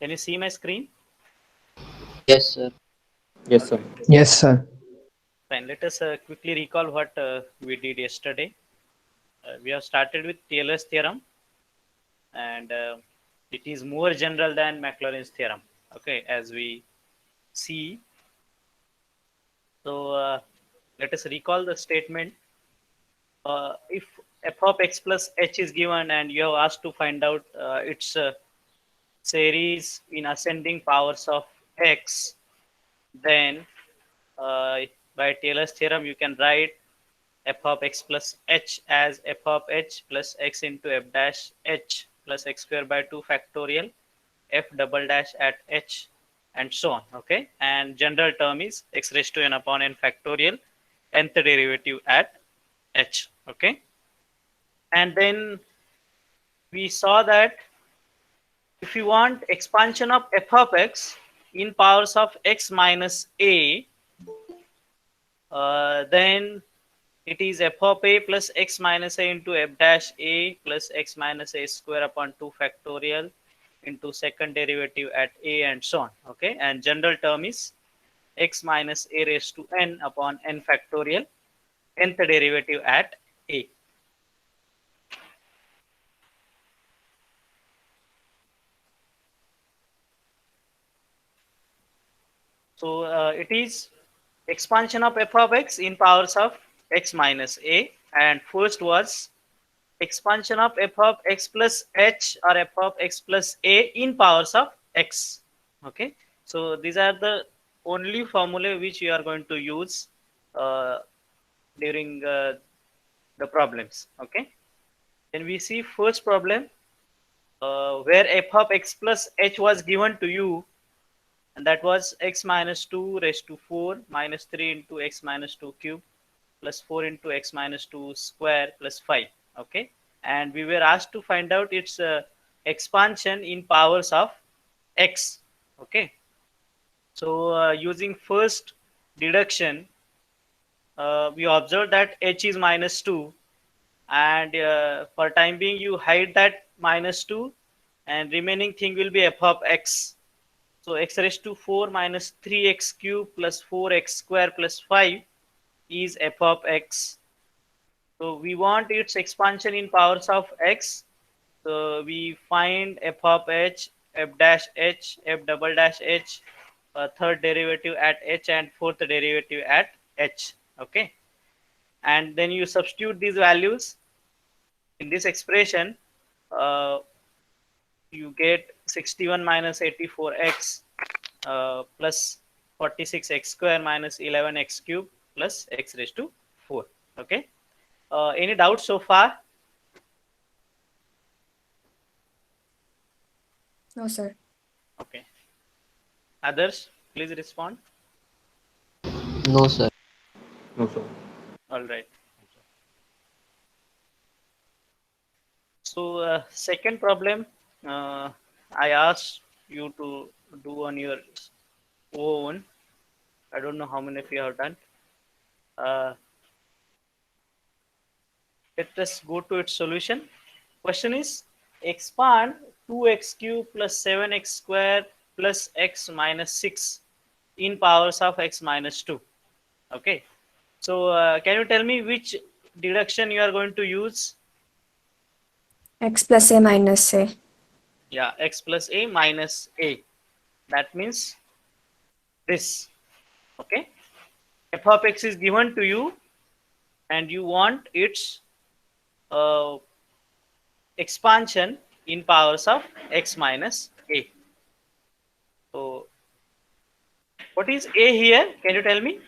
Can you see my screen? Yes, sir. Yes, sir. Yes, sir. Fine. Let us quickly recall what we did yesterday. We have started with Taylor's theorem, and it is more general than Maclaurin's theorem. Okay, as we see. So let us recall the statement. If f of x plus h is given, and you have asked to find out its series in ascending powers of x, then uh, by Taylor's theorem you can write f of x plus h as f of h plus x into f dash h plus x square by 2 factorial f double dash at h and so on. Okay, and general term is x raised to n upon n factorial nth derivative at h. Okay, and then we saw that if you want expansion of f of x in powers of x minus a, then it is f of a plus x minus a into f dash a plus x minus a square upon 2 factorial into second derivative at a and so on. Okay, and general term is x minus a raised to n upon n factorial nth derivative at a. So it is expansion of f of x in powers of x minus a, and first was expansion of f of x plus h or f of x plus a in powers of x. Okay, so these are the only formula which you are going to use uh, during the problems. Okay, then we see first problem where f of x plus h was given to you, and that was x minus 2 raised to 4 minus 3 into x minus 2 cube plus 4 into x minus 2 square plus 5. Okay, and we were asked to find out its expansion in powers of x. Okay, so using first deduction, we observe that h is minus 2, and for time being you hide that minus 2, and remaining thing will be f of x. So x raised to 4 minus 3x cube plus 4x square plus 5 is f of x. So we want its expansion in powers of x. So we find f of h, f dash h, f double dash h, third derivative at h and fourth derivative at h. Okay, and then you substitute these values in this expression. Uh, you get 61 minus 84x plus 46x square minus 11x cube plus x raised to 4. Okay, any doubts so far? No, sir. Okay, others please respond. No, sir. No, sir. All right, so second problem, uh, I asked you to do on your own. I don't know how many of you have done. uh, let us go to its solution. Question is, expand 2x cube plus 7x square plus x minus 6 in powers of x minus 2. Okay, so can you tell me which deduction you are going to use? X plus A minus A. Yeah, x plus a minus a. That means this. Okay, f of x is given to you, and you want its uh, expansion in powers of x minus a. So what is a here? Can you tell me?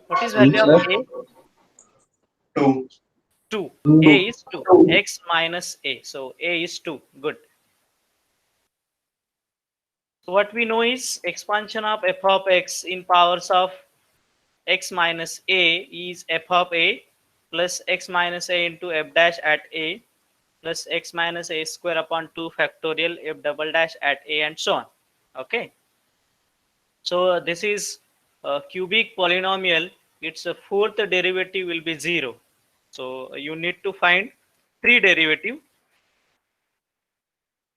What is Two, value of sir. a? Two. 2. A Two. is 2. X minus a. So a is 2. Good. So what we know is expansion of f of x in powers of x minus a is f of a plus x minus a into f dash at a plus x minus a square upon 2 factorial f double dash at a and so on. Okay. So this is a cubic polynomial. Its fourth derivative will be 0. So you need to find three derivative.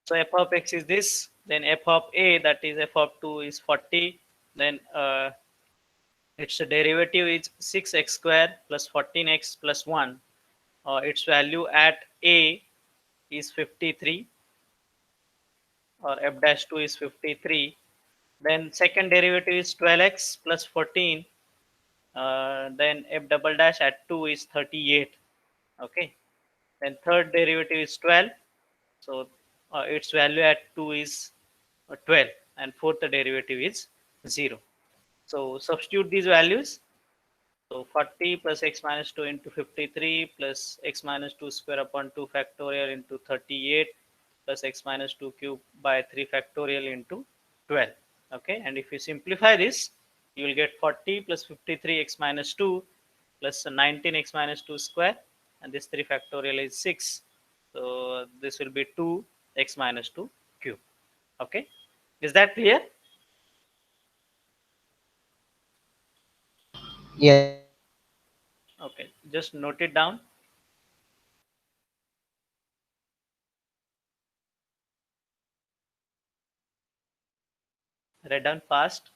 So f of x is this, then f of a, that is f of 2 is 40, then its derivative is 6x square plus 14x plus 1. Its value at a is 53, or f dash 2 is 53. Then second derivative is 12x plus 14. Then f double dash at 2 is 38. Okay. Then third derivative is 12. So its value at 2 is 12, and fourth derivative is 0. So substitute these values. So 40 plus x minus 2 into 53 plus x minus 2 square upon 2 factorial into 38 plus x minus 2 cube by 3 factorial into 12. Okay, and if you simplify this, you will get 40 plus 53 x minus 2 plus 19 x minus 2 square, and this 3 factorial is 6. So this will be 2 x minus 2 cube. Okay, is that clear? Yes, sir. Okay, just note it down. Write down fast.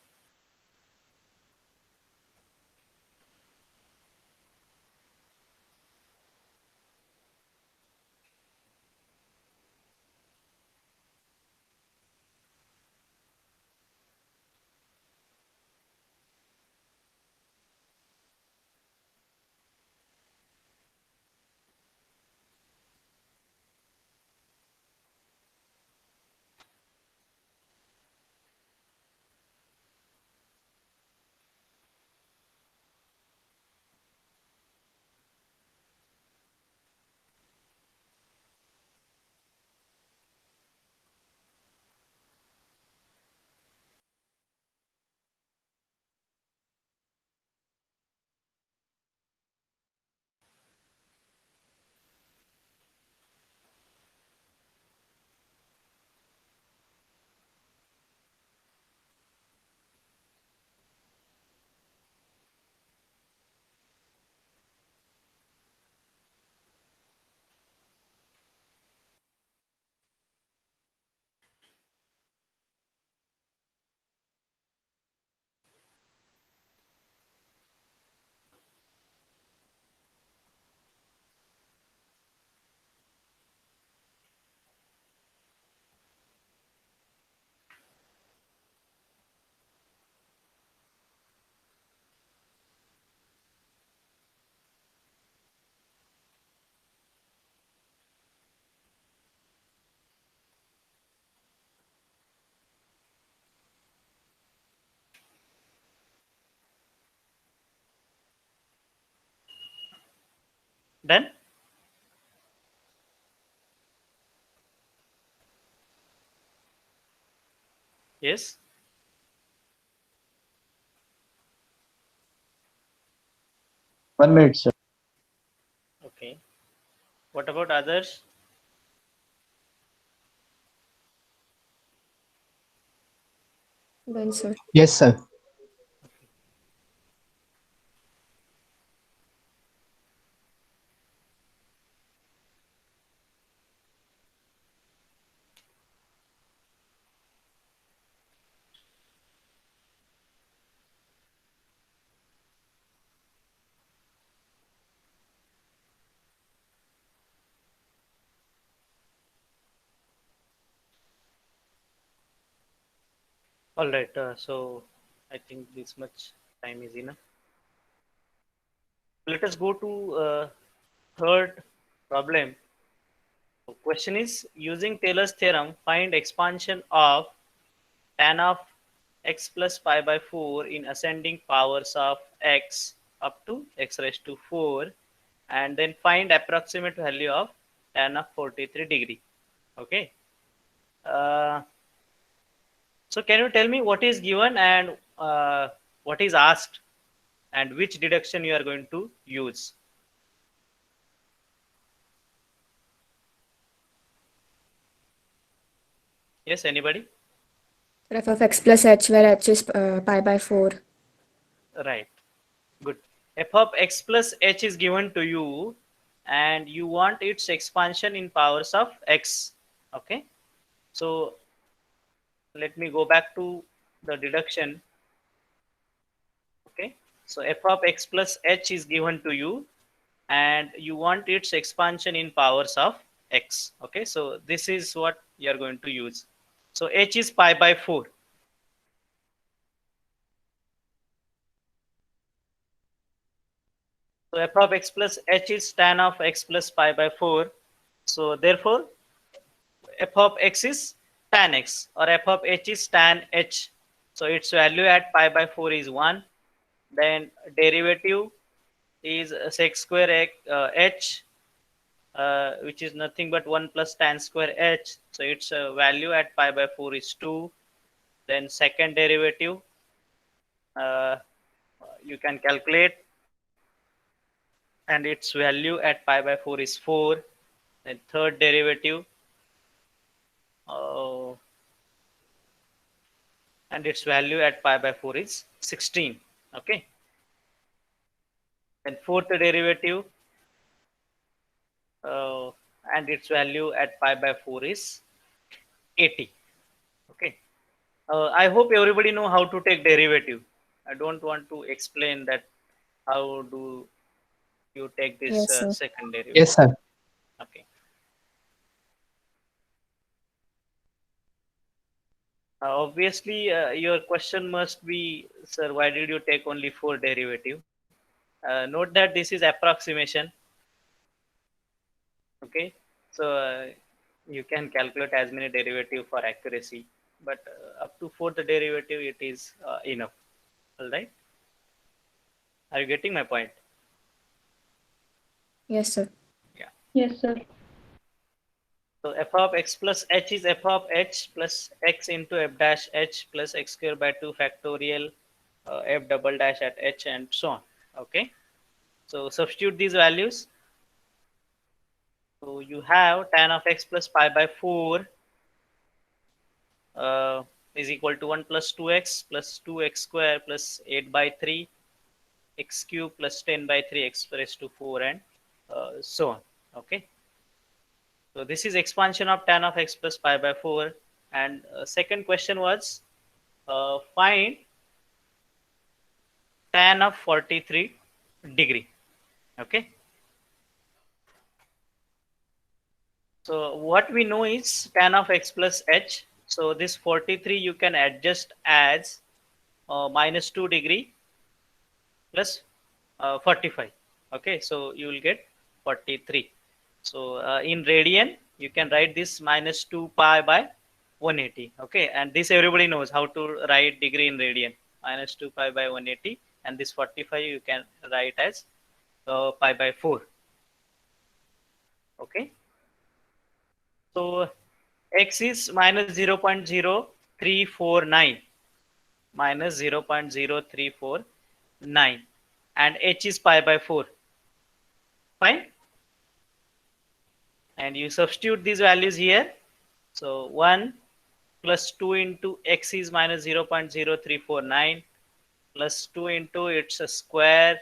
Done? Yes. 1 minute, sir. Okay. What about others? Done, sir. Yes, sir. All right. So I think this much time is enough. Let us go to third problem. So question is, using Taylor's theorem, find expansion of tan of x plus pi by 4 in ascending powers of x up to x raised to 4, and then find approximate value of tan of 43 degree. Okay. Uh, so can you tell me what is given and what is asked, and which deduction you are going to use? Yes, anybody? F of x plus h, where h is pi by 4. Right. Good. F of x plus h is given to you, and you want its expansion in powers of x. Okay, so let me go back to the deduction. Okay, so f of x plus h is given to you, and you want its expansion in powers of x. Okay, so this is what you are going to use. So h is pi by 4. So f of x plus h is tan of x plus pi by 4. So therefore f of x is tan x, or f of h is tan h. So its value at pi by 4 is 1. Then derivative is sec square h, which is nothing but 1 plus tan square h. So its value at pi by 4 is 2. Then second derivative, uh, you can calculate, and its value at pi by 4 is 4. Then third derivative, uh, and its value at pi by 4 is 16. Okay, then fourth derivative, uh, and its value at pi by 4 is 80. Okay, I hope everybody know how to take derivative. I don't want to explain that how do you take this Yes, sir. second Yes, derivative. sir. Okay. Obviously, your question must be, sir, why did you take only four derivative? Note that this is approximation. Okay, so you can calculate as many derivative for accuracy, but up to fourth derivative it is enough. All right, are you getting my point? Yes, sir. Yeah. Yes, sir. So f of x plus h is f of h plus x into f dash h plus x square by 2 factorial f double dash at h and so on. Okay. So substitute these values. So you have tan of x plus pi by 4 uh, is equal to 1 plus 2x plus 2x square plus 8 by 3 x cube plus 10 by 3 x raised to 4 and so on. Okay. So this is expansion of tan of x plus pi by 4. And second question was find tan of 43 degree. Okay. So what we know is tan of x plus h. So this 43 you can adjust as minus 2 degree plus 45. Okay, so you will get 43. So in radian, you can write this minus 2 pi by 180. Okay, and this everybody knows how to write degree in radian. Minus 2 pi by 180, and this 45 you can write as pi by 4. Okay, so x is minus 0.0349, minus 0.0349, and h is pi by 4. Fine, and you substitute these values here. So 1 plus 2 into x is minus 0.0349 plus 2 into its a square,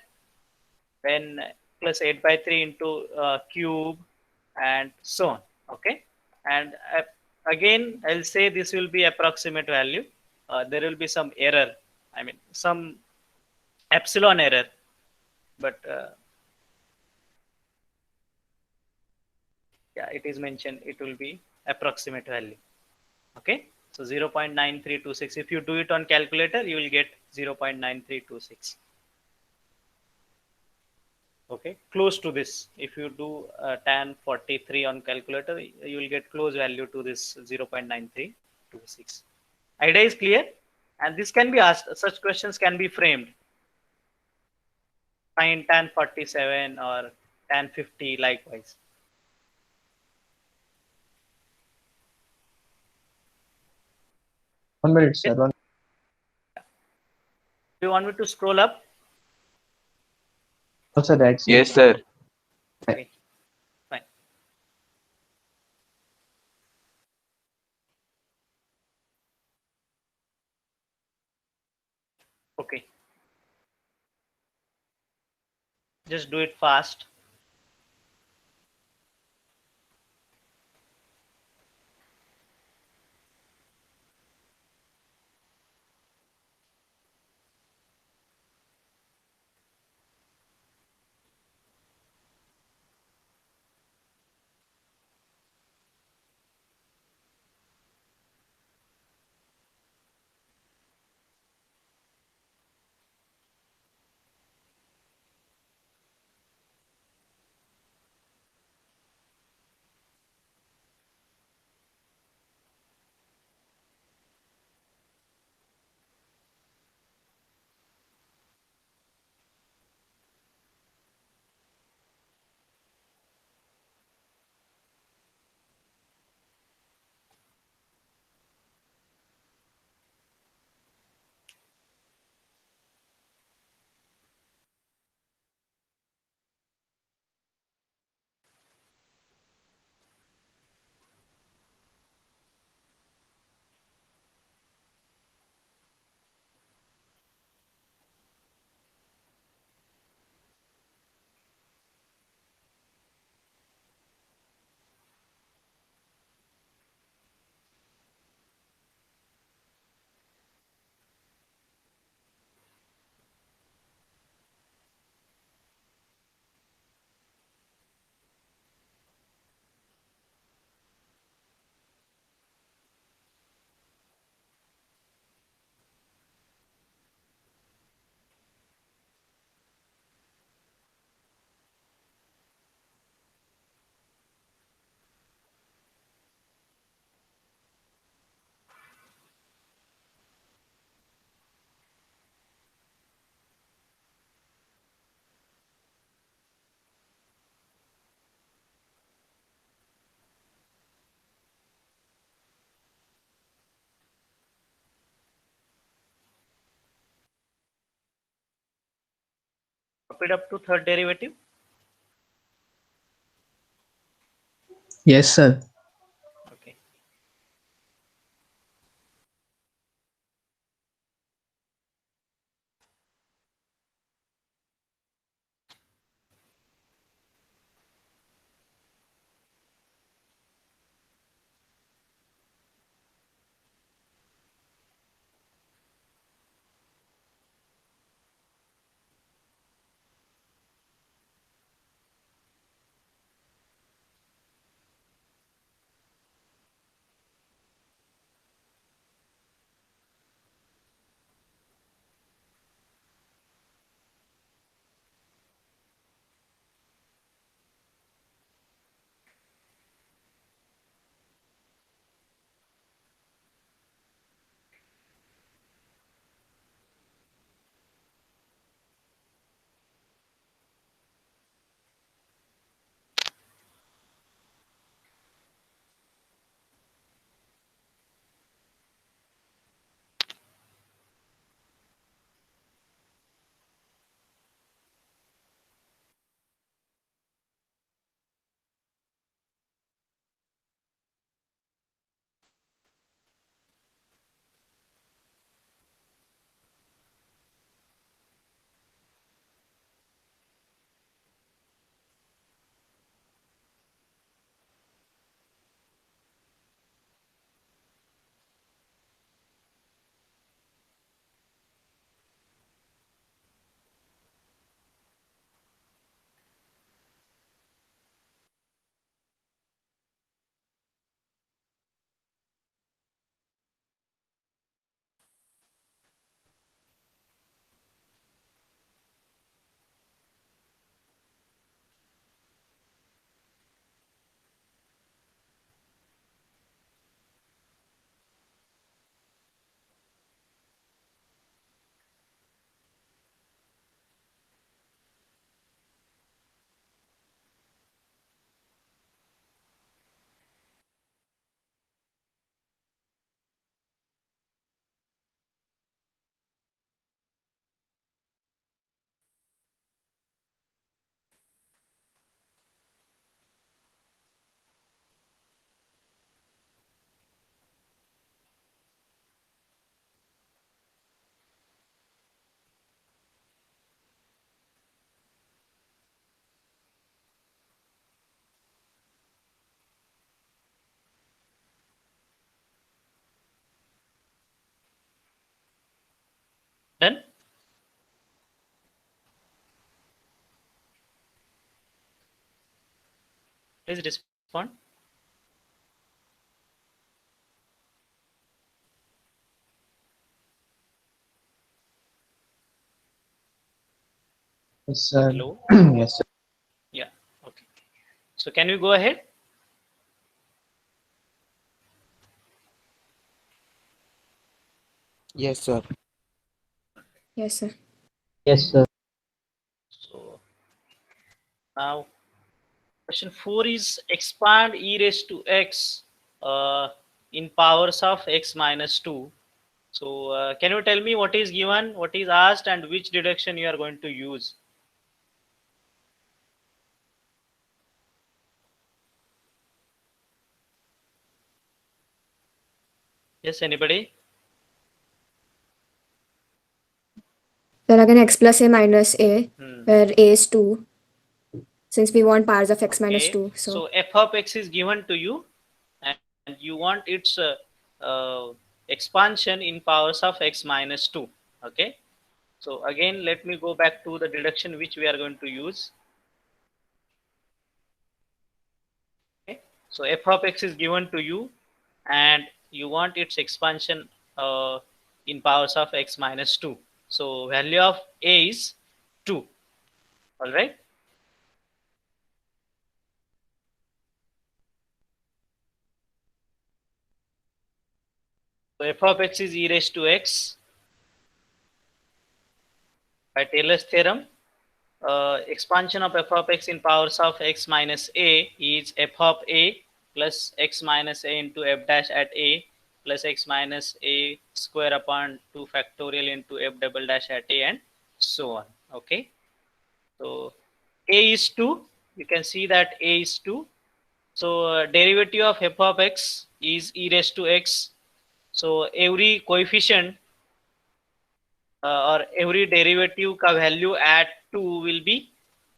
then plus 8 by 3 into cube, and so on. Okay, and again I'll say this will be approximate value. There will be some error, I mean some epsilon error, but yeah, it is mentioned it will be approximate value. Okay, so 0.9326, if you do it on calculator you will get 0.9326. Okay, close to this. If you do tan 43 on calculator you will get close value to this 0.9326. Idea is clear, and this can be asked, such questions can be framed. Find tan 47 or tan 50 likewise. 1 minute, sir. Yes. Do you want me to scroll up? No, sir, that's it. Yes, sir. Okay, fine. Okay, just do it fast. Copied up to third derivative. Yes, sir. Okay. Done. Please respond. Yes, sir. Hello. Yes, sir. Yeah. Okay. So can we go ahead? Yes, sir. Yes, sir. Yes, sir. So now question 4 is expand e raised to x in powers of x minus 2. So can you tell me what is given, what is asked, and which deduction you are going to use? Yes, anybody? Then again x plus a minus a, Hmm. where a is 2, since we want powers of x minus Okay. 2. So So f of x is given to you, and you want its expansion in powers of x minus 2. Okay. So again, let me go back to the deduction which we are going to use. Okay. So f of x is given to you, and you want its expansion in powers of x minus 2. So value of a is 2. All right. So f of x is e raised to x by Taylor's theorem. Expansion of f of x in powers of x minus a is f of a plus x minus a into f dash at a plus x minus a square upon 2 factorial into f double dash at a, and so on. Okay. So a is 2. You can see that a is 2. So derivative of f of x is e raised to x. So every coefficient or every derivative का value at 2 will be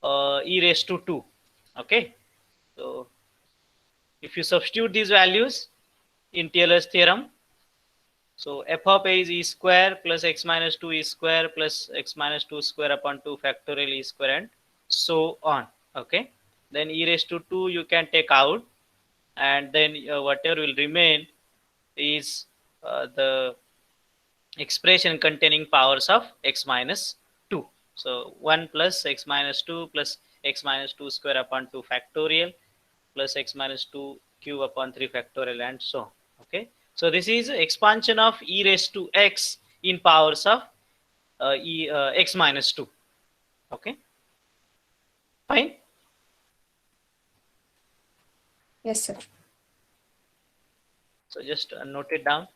e raised to 2. Okay. So if you substitute these values in Taylor's theorem, so f of a is e square plus x minus 2 e square plus x minus 2 square upon 2 factorial e square and so on. Okay. Then e raised to 2 you can take out, and then whatever will remain is the expression containing powers of x minus 2. So 1 plus x minus 2 plus x minus 2 square upon 2 factorial plus x minus 2 cube upon 3 factorial and so on. Okay. So this is expansion of e raised to x in powers of x minus 2. Okay. Fine. Yes, sir. So just note it down.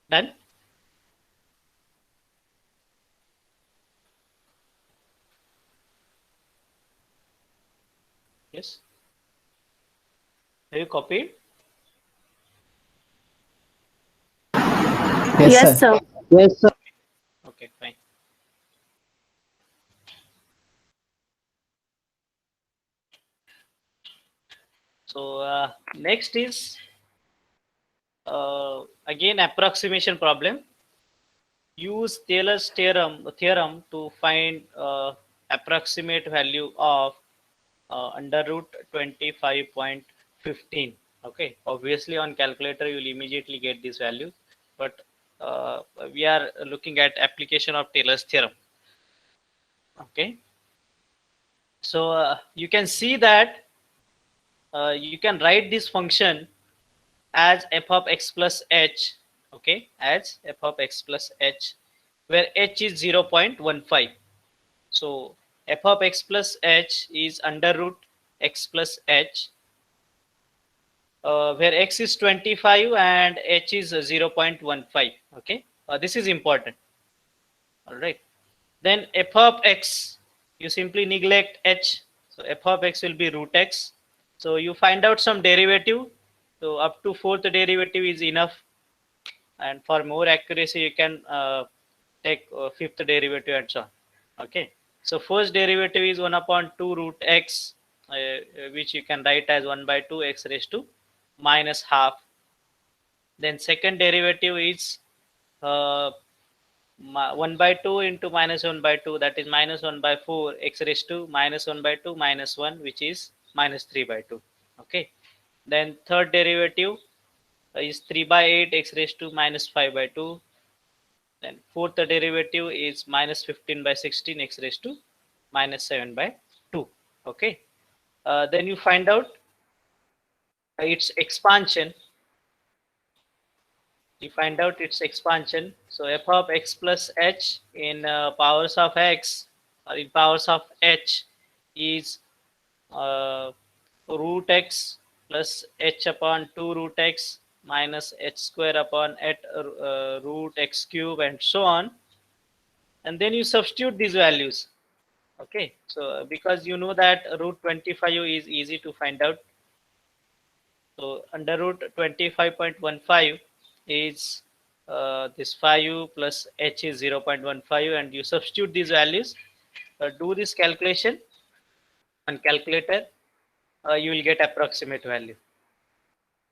Done. Yes. Have you copied? Yes, Yes, sir. sir. Yes, sir. Okay, fine. So next is again approximation problem. Use Taylor's theorem to find approximate value of under root 25.15. Okay, obviously on calculator you will immediately get this value, but uh, we are looking at application of Taylor's theorem. Okay, so you can see that you can write this function as f of x plus h. Okay, as f of x plus h, where h is 0.15. So f of x plus h is under root x plus h, where x is 25 and h is 0.15. Okay, this is important. All right. Then f of x, you simply neglect h. So f of x will be root x. So you find out some derivative. So up to fourth derivative is enough. And for more accuracy, you can take fifth derivative and so on. Okay. So first derivative is 1 upon 2 root x, which you can write as 1 by 2 x raised to minus half. Then second derivative is 1 by 2 into minus 1 by 2, that is minus 1 by 4 x raised to minus 1 by 2 minus 1, which is minus 3 by 2. Okay. Then third derivative is 3 by 8 x raised to minus 5 by 2. Then fourth derivative is minus 15 by 16 x raised to minus 7 by 2. Okay. Then you find out its expansion. You find out its expansion. So f of x plus h in powers of x or in powers of h is uh, root x plus h upon 2 root x minus h square upon root x cube and so on. And then you substitute these values. Okay, so because you know that root 25 is easy to find out. So under root 25.15 is this 5 plus h is 0.15, and you substitute these values, do this calculation on calculator, you will get approximate value.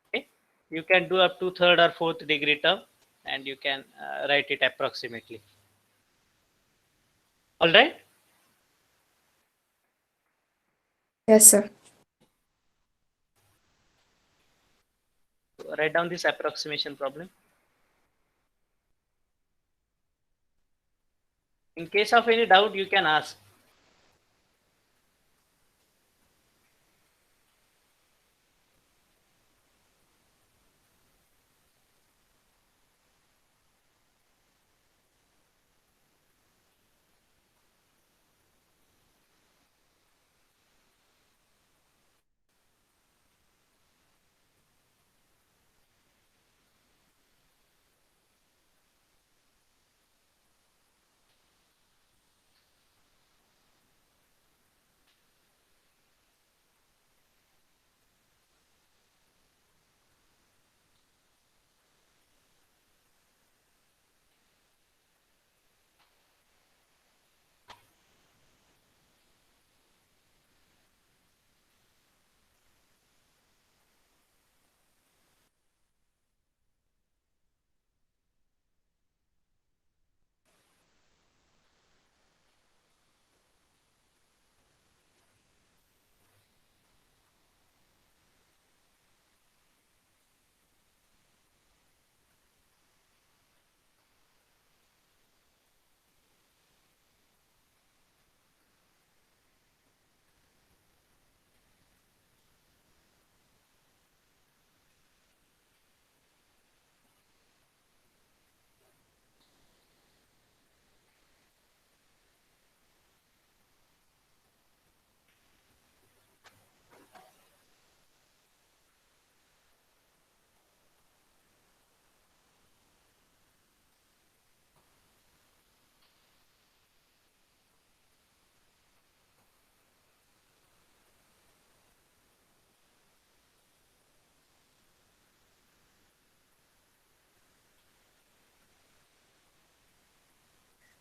Okay, you can do up to third or fourth degree term, and you can write it approximately. All right. Yes, sir. Write down this approximation problem. In case of any doubt, you can ask.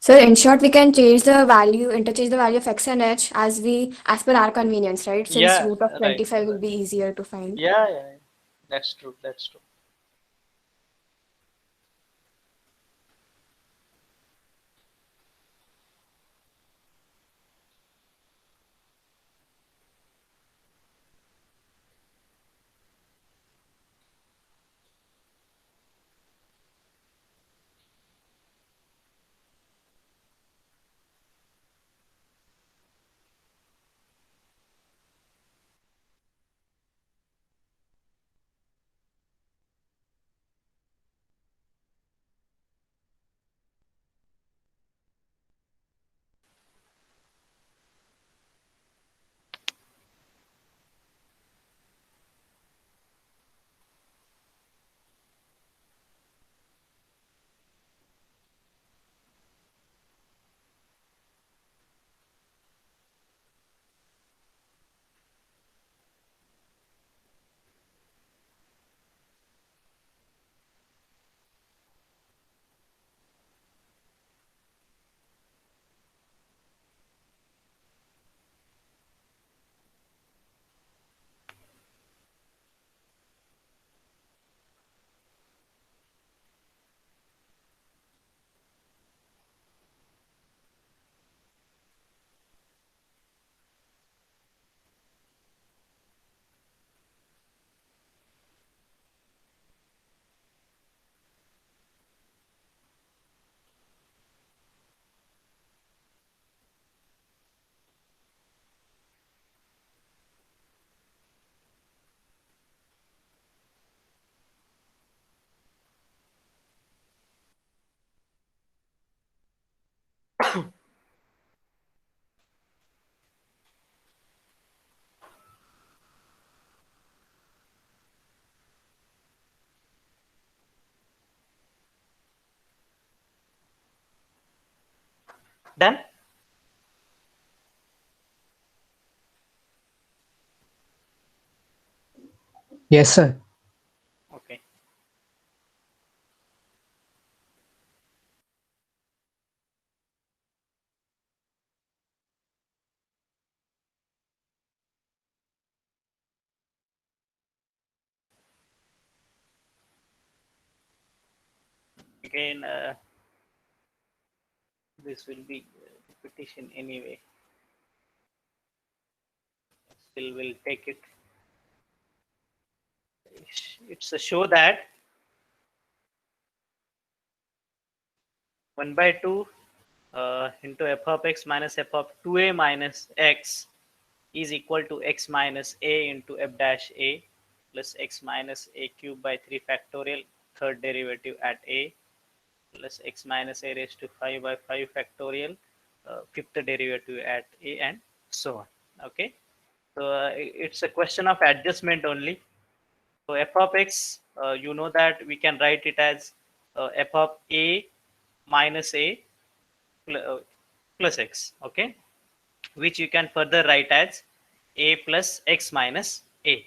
So in short, we can change the value, interchange the value of x and h as per our convenience, right? Since Yeah, root of right. 25 will be easier to find. Yeah, yeah, yeah. That's true. That's true. Done? Yes, sir. Okay. Again, this will be repetition anyway. Still, will take it. It's a show that 1 by 2 into f of x minus f of 2a minus x is equal to x minus a into f dash a plus x minus a cube by 3 factorial, third derivative at a, plus x minus a raised to 5 by 5 factorial, fifth derivative at a, and so on. Okay. So it's a question of adjustment only. So f of x, you know that we can write it as f of a minus a plus x. Okay, which you can further write as a plus x minus a.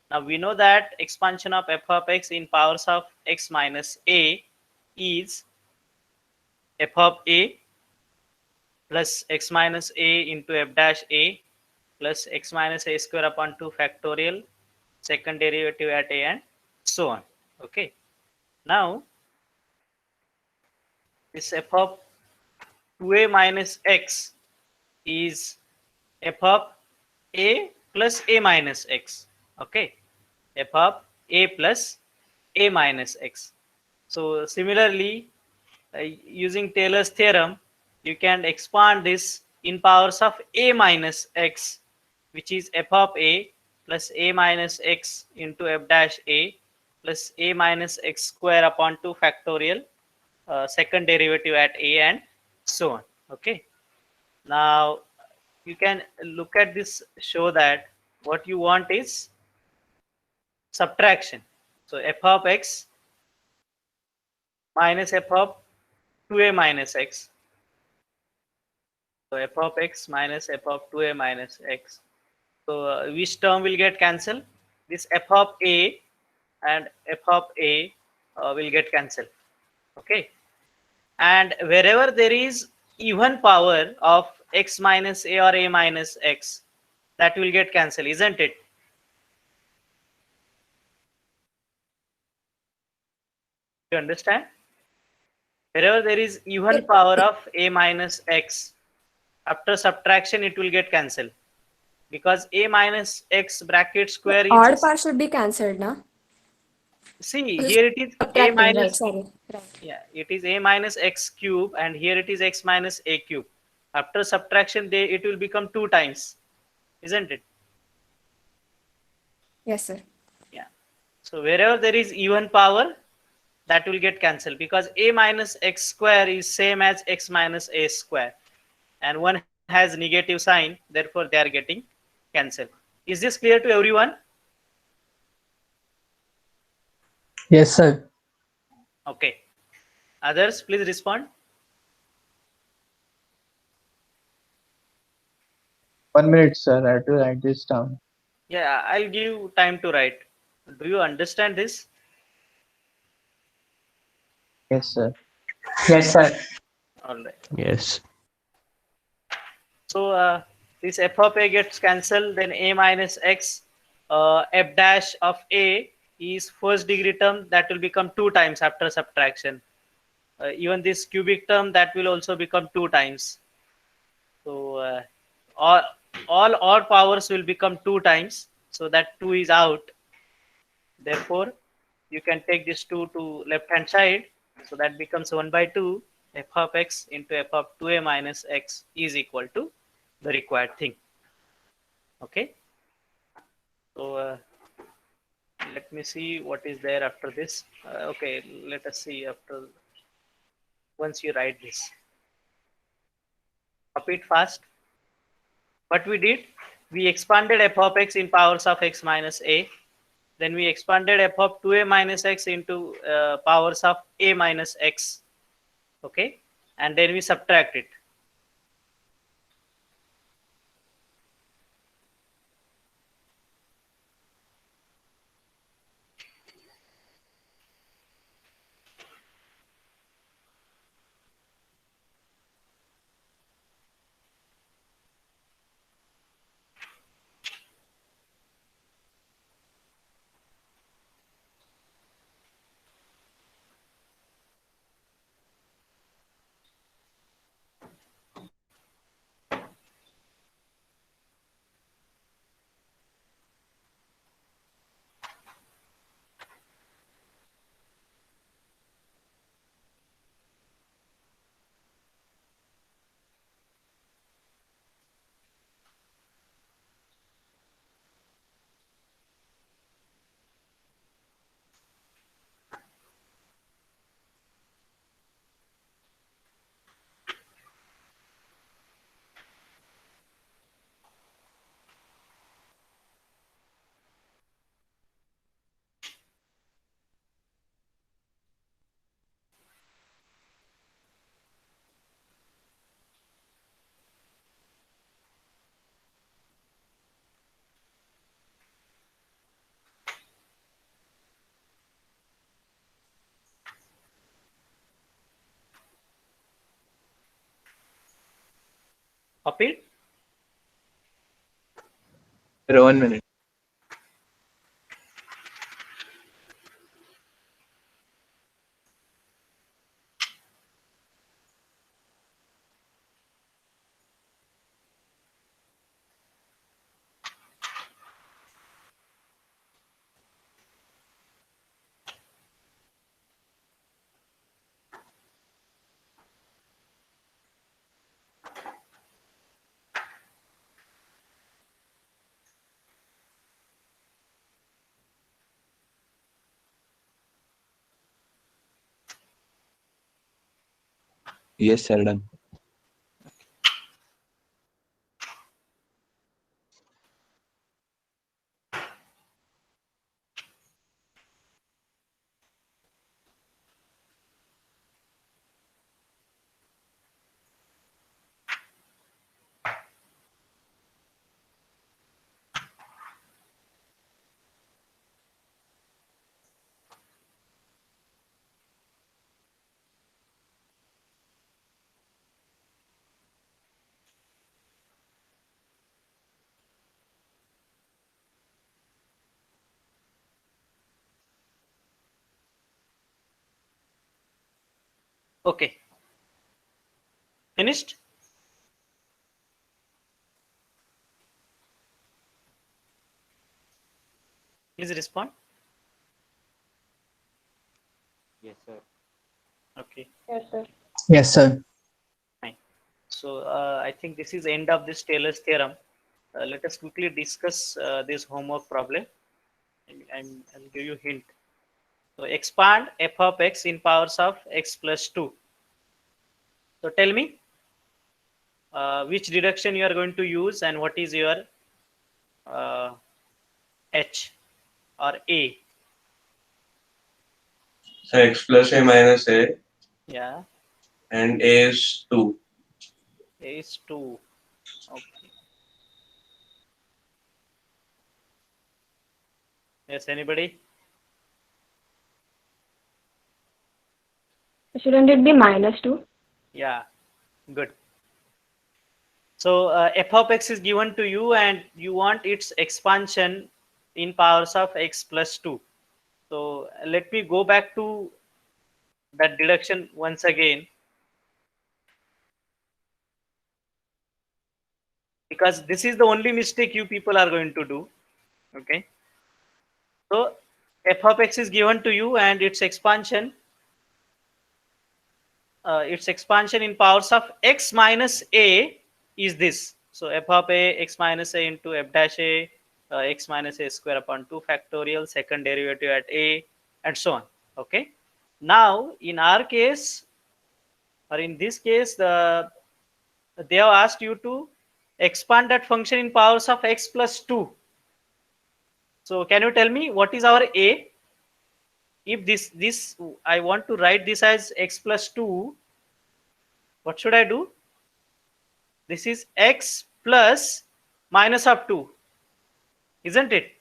Now we know that expansion of f of x in powers of x minus a is f of a plus x minus a into f dash a plus x minus a square upon 2 factorial, second derivative at a, and so on. Okay. Now this f of 2a minus x is f of a plus a minus x. Okay, f of a plus a minus x. So similarly, using Taylor's theorem, you can expand this in powers of a minus x, which is f of a plus a minus x into f dash a plus a minus x square upon 2 factorial, second derivative at a, and so on. Okay. Now you can look at this, show that what you want is subtraction. So f of x minus f of 2a minus x. So f of x minus f of 2a minus x. So which term will get cancelled? This f of a and f of a will get cancelled. Okay. And wherever there is even power of x minus a or a minus x, that will get cancelled, isn't it? You understand? Wherever there is even It, power of a minus x, after subtraction it will get cancelled, because a minus x bracket the square odd is, part should be cancelled, na? see This is here it is a subtracting, right? minus, Sorry. Right. yeah, it is a minus x cube, and here it is x minus a cube. After subtraction they it will become 2 times, isn't it? Yes, sir. Yeah. So wherever there is even power, that will get cancelled, because a minus x square is same as x minus a square, and one has negative sign, therefore they are getting cancelled. Is this clear to everyone? Yes, sir. Okay. Others, please respond. 1 minute, sir. I have to write this down. Yeah, I'll give time to write. Do you understand this? Yes, sir. Yes, sir. All right. Yes. So this f of a gets cancelled, then a minus x, f dash of a is first degree term, that will become 2 times after subtraction. Even this cubic term, that will also become 2 times. So all, all odd powers will become 2 times. So that 2 is out. Therefore, you can take this 2 to left hand side. So that becomes 1 by 2 f of x into f of 2a minus x is equal to the required thing. Okay. So let me see what is there after this. Okay, let us see after, once you write this. Copy it fast. What we did, we expanded f of x in powers of x minus a. Then we expanded f of 2a minus x into powers of a minus x. Okay, and then we subtract it. Appeal? Sir, 1 minute. Yes, sir, done. Okay. Finished? Please respond. Yes, sir. Okay. Yes, sir. Fine. So I think this is end of this Taylor's theorem. Let us quickly discuss this homework problem. I'll give you hint. So expand f of x in powers of x plus 2. So tell me which deduction you are going to use and what is your uh, h or a. So x plus a minus a Yeah, and a is 2. a is 2. Okay. Yes, anybody? Shouldn't it be -2? Yeah, good. So f of x is given to you and you want its expansion in powers of x plus 2. So let me go back to that deduction once again, because this is the only mistake you people are going to do. Okay. So f of x is given to you and its expansion in powers of x minus a is this. So f of a x minus a into f dash a x minus a square upon 2 factorial, second derivative at a, and so on. Okay. Now in our case, or in this case, they have asked you to expand that function in powers of x plus 2. So can you tell me what is our a? If this I want to write this as x plus 2, what should I do? This is x plus minus of 2, isn't it?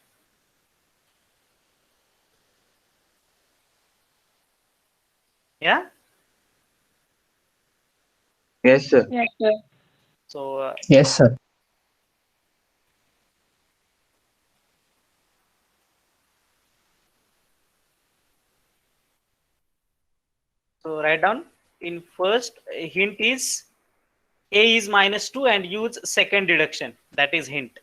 Yeah. Yes, sir. Yes, sir. So Yes, sir. write down in first hint is a is minus 2 and use second deduction, that is hint.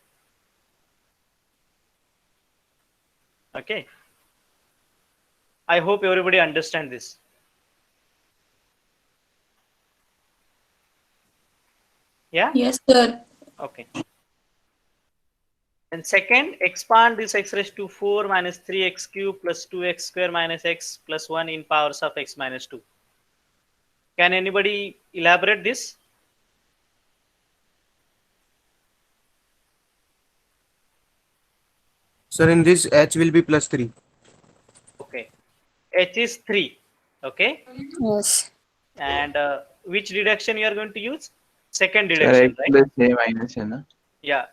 Okay, I hope everybody understand this. Yeah. Yes, sir. Okay. And second, expand this x raised to 4 minus 3x cube plus 2x square minus x plus 1 in powers of x minus 2. Can anybody elaborate this? Sir, in this h will be plus 3. Okay. H is 3. Okay. Yes. And which deduction you are going to use? Second Sir, deduction, x right? plus a minus a, na? Yeah.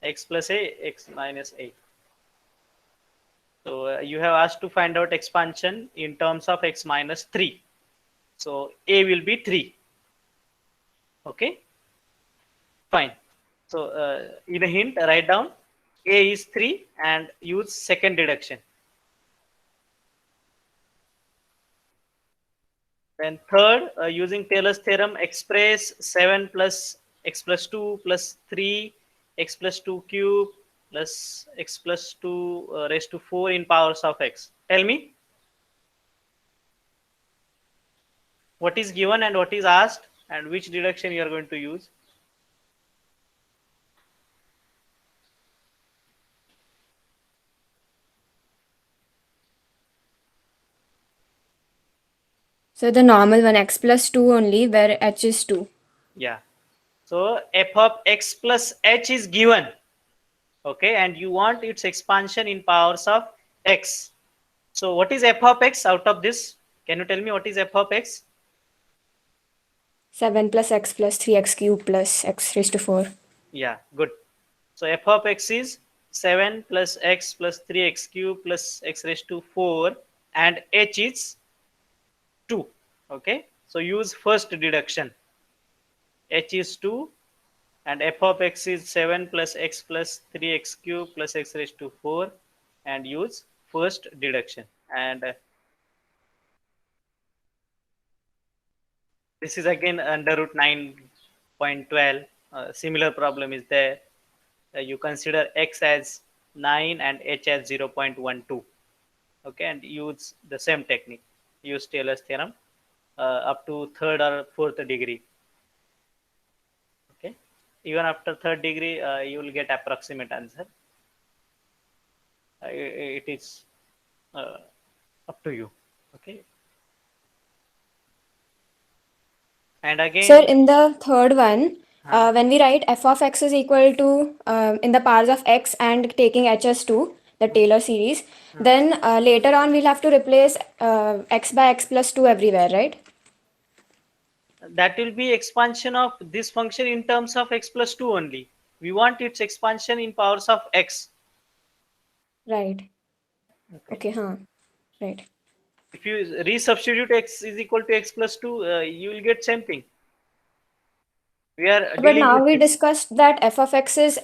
X plus a, x minus a. So you have asked to find out expansion in terms of x minus 3. So a will be 3. Okay. Fine. So in a hint, write down A is 3 and use second deduction. Then third, using Taylor's theorem, express 7 plus x plus 2 plus 3 x plus 2 cube plus x plus 2 raised to 4 in powers of x. Tell me what is given and what is asked and which deduction you are going to use. So the normal one, x plus 2 only, where h is 2. Yeah. So f of x plus h is given. Okay, and you want its expansion in powers of x. So what is f of x out of this? Can you tell me what is f of x? 7 plus x plus 3x cube plus x raised to 4. Yeah, good. So f of x is 7 plus x plus 3x cube plus x raised to 4 and h is 2. Okay, so use first deduction. H is 2 and f of x is 7 plus x plus 3x cube plus x raised to 4 and use first deduction. And this is again under root 9.12. Similar problem is there. You consider x as 9 and h as 0.12. Okay, and use the same technique. Use Taylor's theorem up to third or fourth degree. Okay, even after third degree, you will get approximate answer. It is up to you. Okay, and again, Sir, in the third one, when we write f of x is equal to in the powers of x and taking h as 2, the Taylor series, then later on we'll have to replace x by x plus 2 everywhere, right? that will be expansion of this function in terms of x plus 2 only. We want its expansion in powers of x. Right. Okay. Okay, huh. Right. If you resubstitute x is equal to x plus 2, you will get same thing. We are But dealing now with we this. discussed that f of x is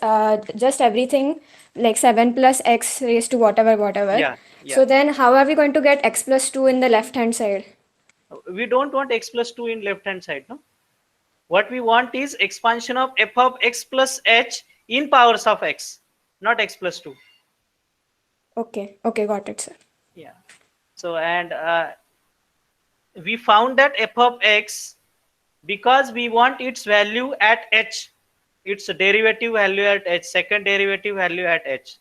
just everything like 7 plus x raised to whatever. Yeah, yeah. So then how are we going to get x plus 2 in the left hand side? We don't want x plus 2 in left hand side, no? What we want is expansion of f of x plus h in powers of x, not x plus 2. Okay, got it, sir. Yeah. So, and we found that f of x, because we want its value at h, its derivative value at h, second derivative value at h.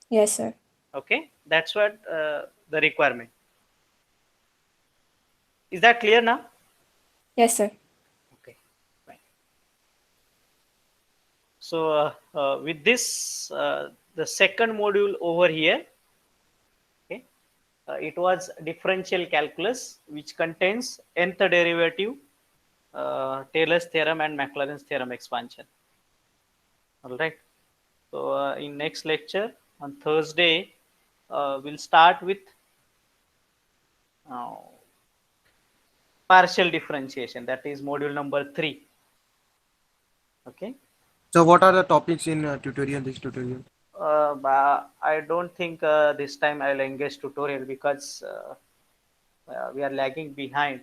Yes, sir. Okay, that's what the requirement. Is that clear now? Yes, sir. Okay, fine. So with this, the second module over here, okay, it was differential calculus, which contains nth derivative, Taylor's theorem and Maclaurin's theorem expansion. All right. So in next lecture on Thursday, we'll start with uh, partial differentiation. That is module number 3. Okay. So what are the topics in this tutorial? I don't think this time I'll engage tutorial because we are lagging behind.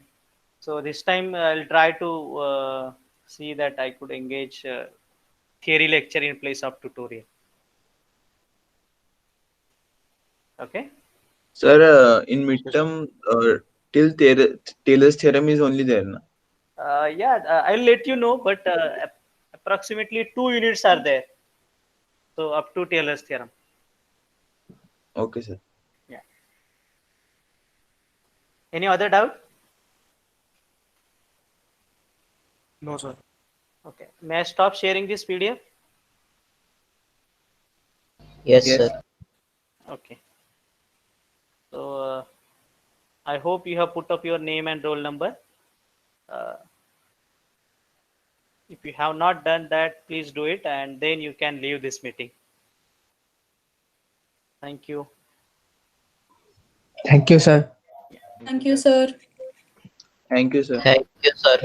So this time I'll try to see that I could engage theory lecture in place of tutorial. Okay. Sir, in midterm, till Taylor's theorem is only there, na? Yeah, I'll let you know, but approximately 2 units are there. So up to Taylor's theorem. Okay, sir. Yeah. Any other doubt? No, sir. Okay. May I stop sharing this PDF? Yes, Yes. sir. Okay. So I hope you have put up your name and roll number. If you have not done that, please do it, and then you can leave this meeting. Thank you. Thank you, sir. Thank you, sir. Thank you, sir. Thank you, sir.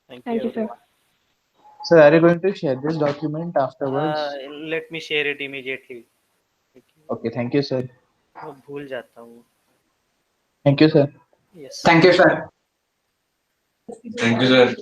Thank Thank you, you, sir. everyone. Sir, are you going to share this document afterwards? Let me share it immediately. Okay, thank you, sir. मैं भूल जाता हूँ. Thank you, sir. Yes. Thank you, sir. Thank you, sir.